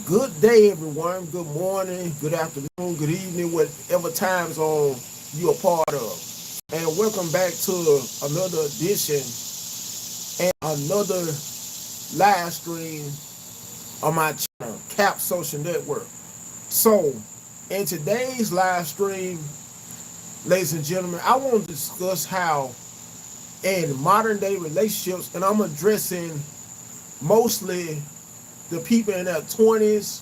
Good day, everyone. Good morning, good afternoon, good evening, whatever time zone you're a part of. And welcome back to another edition and another live stream on my channel, Cap Social Network. So, in today's live stream, ladies and gentlemen, I want to discuss how in modern day relationships, and I'm addressing mostly the people in their 20s,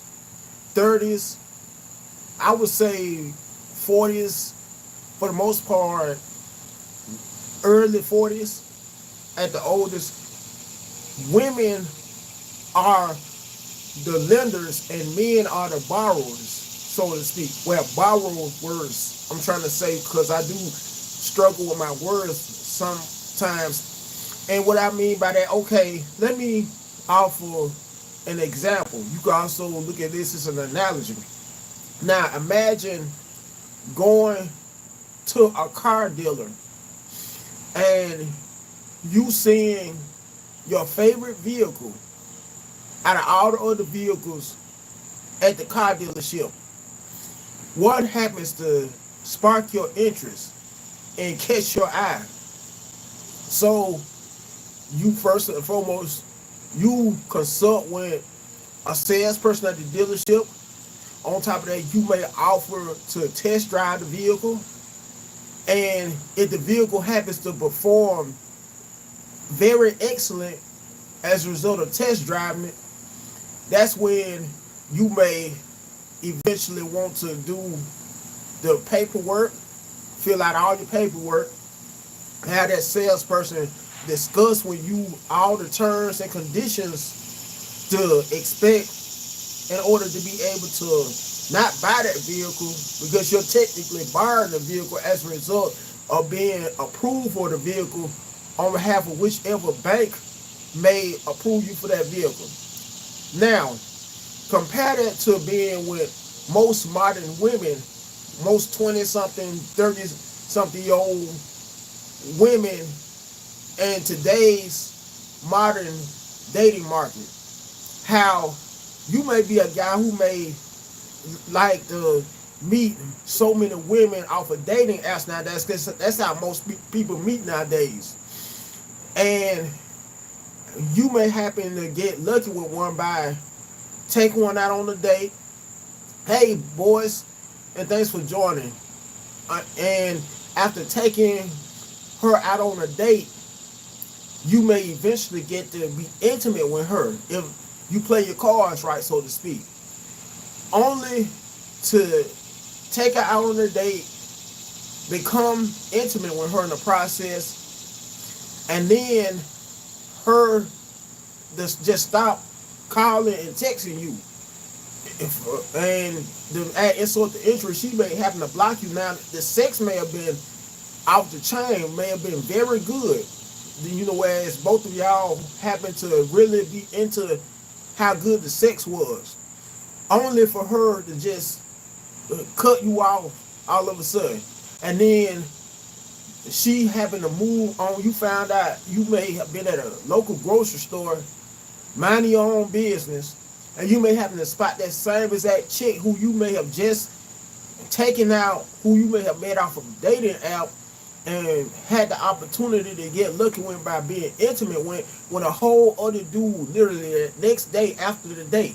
30s, I would say 40s for the most part, early 40s at the oldest. Women are the lenders and men are the borrowers, so to speak. Well, borrowers, I'm trying to say, because I do struggle with my words sometimes. And what I mean by that, okay, let me offer an example. You can also look at this as an analogy. Now, imagine going to a car dealer and you seeing your favorite vehicle out of all the other vehicles at the car dealership. What happens to spark your interest and catch your eye? So you first and foremost, you consult with a salesperson at the dealership. On top of that, you may offer to test drive the vehicle. And if the vehicle happens to perform very excellent as a result of test driving it, that's when you may eventually want to do the paperwork, fill out all your paperwork, have that salesperson discuss with you all the terms and conditions to expect in order to be able to not buy that vehicle, because you're technically buying the vehicle as a result of being approved for the vehicle on behalf of whichever bank may approve you for that vehicle. Now, compare that to being with most modern women, most 20 something, 30 something year old women in today's modern dating market. How you may be a guy who may like to meet so many women off of dating apps nowadays, because that's how most people meet nowadays. And you may happen to get lucky with one by taking one out on a date. Hey, boys, and thanks for joining. And after taking her out on a date, you may eventually get to be intimate with her if you play your cards right, so to speak. Only to take her out on a date, become intimate with her in the process, and then her just stop calling and texting you. And the add insult to injury, she may happen to block you. Now, the sex may have been off the chain, may have been very good. You know, whereas both of y'all happen to really be into how good the sex was, only for her to just cut you off all of a sudden. And then she happened to move on. You found out you may have been at a local grocery store, minding your own business, and you may happen to spot that same exact chick who you may have just taken out, who you may have met off of a dating app, and had the opportunity to get lucky with by being intimate with, when a whole other dude literally the next day after the date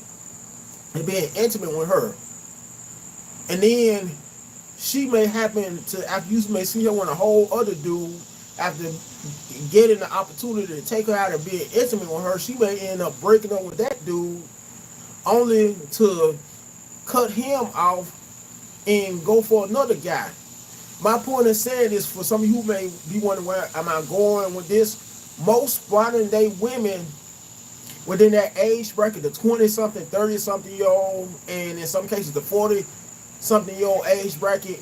and being intimate with her. And then she may happen to, after you may see her with a whole other dude, after getting the opportunity to take her out and being intimate with her, she may end up breaking up with that dude, only to cut him off and go for another guy. My point in saying is, for some of you who may be wondering where am I going with this, most modern day women within that age bracket, the 20 something, 30 something year old, and in some cases the 40 something year old age bracket,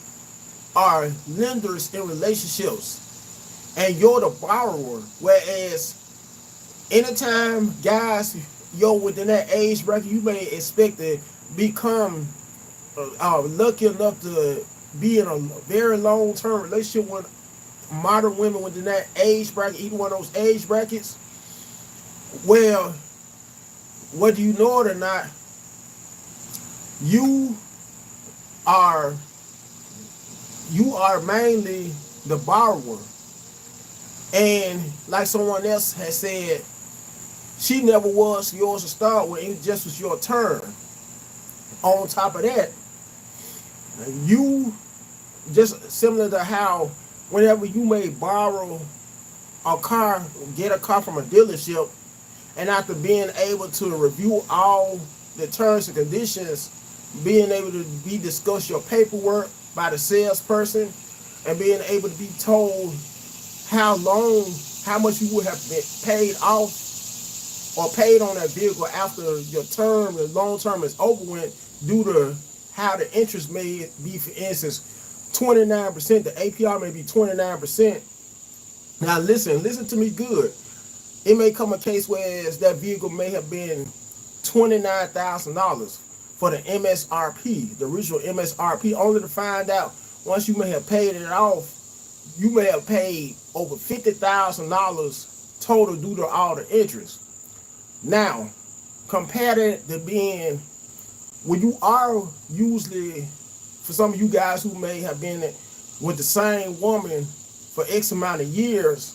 are lenders in relationships, and you're the borrower. Whereas anytime guys, you're within that age bracket, you may expect to become lucky enough to be in a very long-term relationship with modern women within that age bracket, either one of those age brackets. Well, whether you know it or not, You are you are mainly the borrower. And like someone else has said, she never was yours to start with. It just was your turn. On top of that, you just similar to how whenever you may borrow a car, get a car from a dealership, and after being able to review all the terms and conditions, being able to be discuss your paperwork by the salesperson, and being able to be told how long, how much you would have been paid off or paid on that vehicle after your term, the long term is over with, due to how the interest may be, for instance, 29%, the APR may be 29%. Now listen to me good. It may come a case where that vehicle may have been $29,000 for the MSRP, the original MSRP, only to find out once you may have paid it off, you may have paid over $50,000 total due to all the interest. Now, compare that to being when you are usually, for some of you guys who may have been with the same woman for X amount of years,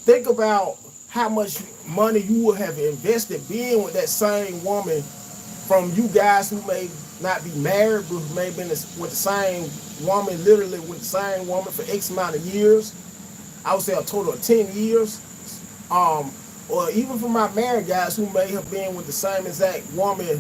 think about how much money you would have invested being with that same woman, from you guys who may not be married but who may have been with the same woman, literally with the same woman for X amount of years. I would say a total of 10 years. Or even for my married guys who may have been with the same exact woman,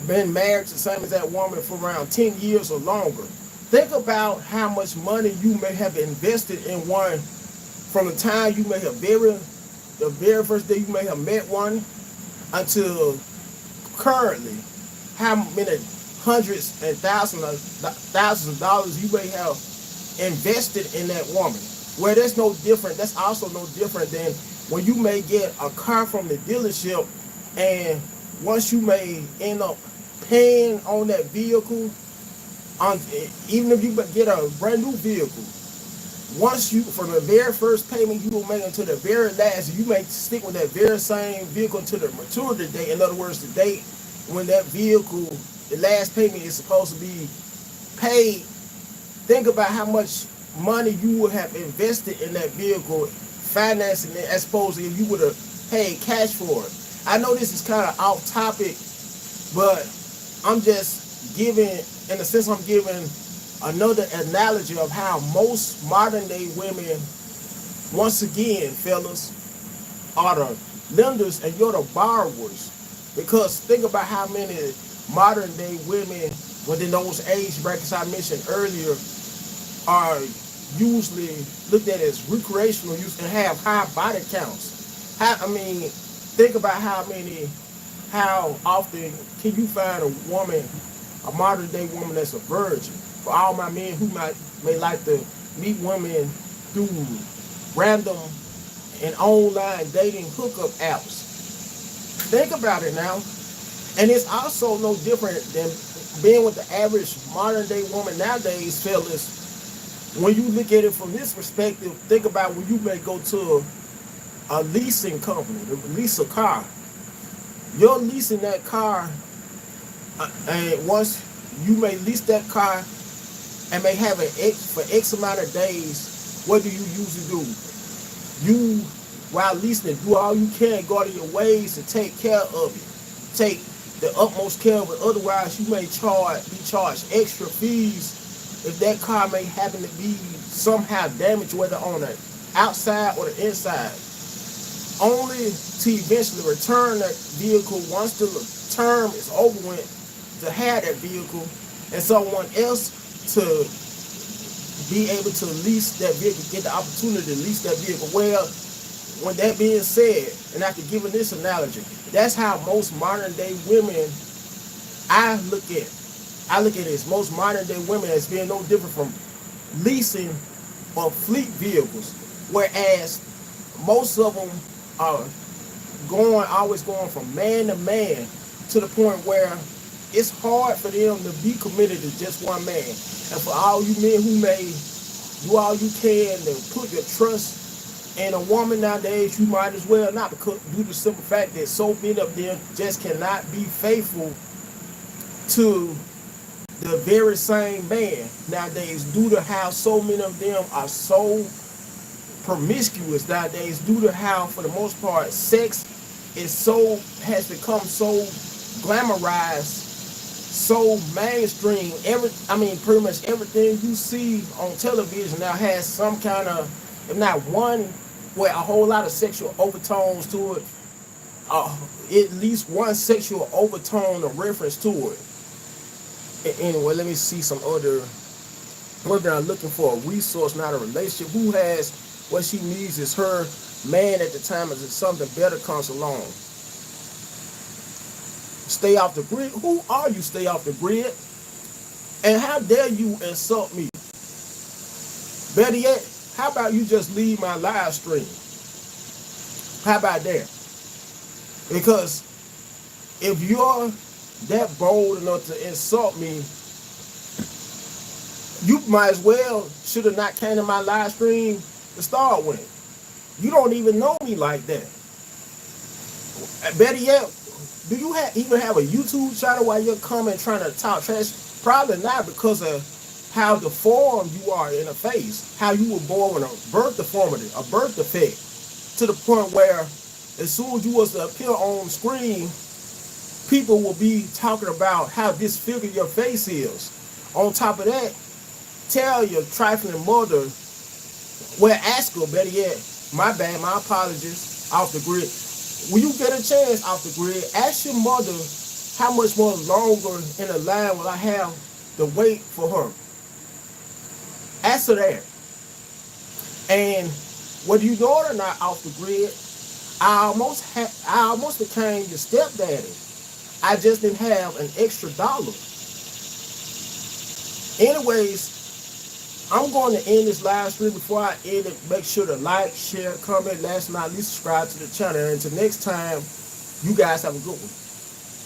been married to the same exact woman for around 10 years or longer. Think about how much money you may have invested in one from the time you may have the very first day you may have met one until currently, how many hundreds and thousands of dollars you may have invested in that woman. Where that's no different, that's also no different than when you may get a car from the dealership, and once you may end up paying on that vehicle, even if you get a brand new vehicle, once you, from the very first payment you will make until the very last, you may stick with that very same vehicle until the maturity date. In other words, the date when that vehicle, the last payment is supposed to be paid. Think about how much money you would have invested in that vehicle, financing it, as opposed to if you would have paid cash for it. I know this is kind of off topic, but I'm just giving, in a sense, I'm giving another analogy of how most modern day women, once again, fellas, are the lenders and you're the borrowers. Because think about how many modern day women within those age brackets I mentioned earlier are usually looked at as recreational use and have high body counts. Think about how often can you find a woman, a modern day woman that's a virgin? For all my men who may like to meet women through random and online dating hookup apps. Think about it now. And it's also no different than being with the average modern day woman nowadays, fellas. When you look at it from this perspective, think about when you may go to a leasing company to lease a car. You're leasing that car, and once you may lease that car and may have it for X amount of days, what do you usually do? You, while leasing it, do all you can, go out of your ways to take care of it. Take the utmost care of it. Otherwise, you may be charged extra fees if that car may happen to be somehow damaged, whether on the outside or the inside. Only to eventually return that vehicle once the term is over with, to have that vehicle and someone else to be able to lease that vehicle, get the opportunity to lease that vehicle. Well, when that being said, and after giving this analogy, that's how most modern day women, I look at it as most modern day women as being no different from leasing or fleet vehicles, whereas most of them are always going from man to man, to the point where it's hard for them to be committed to just one man. And for all you men who may do all you can to put your trust in a woman nowadays, you might as well not, because due to the simple fact that so many of them just cannot be faithful to the very same man nowadays, due to how so many of them are so promiscuous nowadays, due to how for the most part sex is so has become so glamorized, so mainstream. Pretty much everything you see on television now has some kind of, if not one, well, a whole lot of sexual overtones to it. At least one sexual overtone or reference to it. Anyway, let me see some other women are looking for a resource, not a relationship. Who has what she needs is her man at the time as something better comes along. Stay off the grid. Who are you? Stay off the grid. And how dare you insult me? Better yet, how about you just leave my live stream? How about that? Because if you're that bold enough to insult me, you might as well should have not came to my live stream to start with. You don't even know me like that. Better yet, do you even have a YouTube channel while you're coming trying to talk trash? Probably not, because of how deformed you are in the face, how you were born with a birth deformity, a birth defect, to the point where as soon as you was to appear on screen, people will be talking about how disfigured your face is. On top of that, tell your trifling mother, well, ask her, better yet, my bad, my apologies, off the grid. When you get a chance off the grid, ask your mother how much more longer in the line will I have to wait for her. Ask her that. And whether you know it or not off the grid, I almost became your stepdaddy. I just didn't have an extra $1. Anyways, I'm going to end this live stream. Before I end it, make sure to like, share, comment, last but not least, subscribe to the channel. And until next time, you guys have a good one.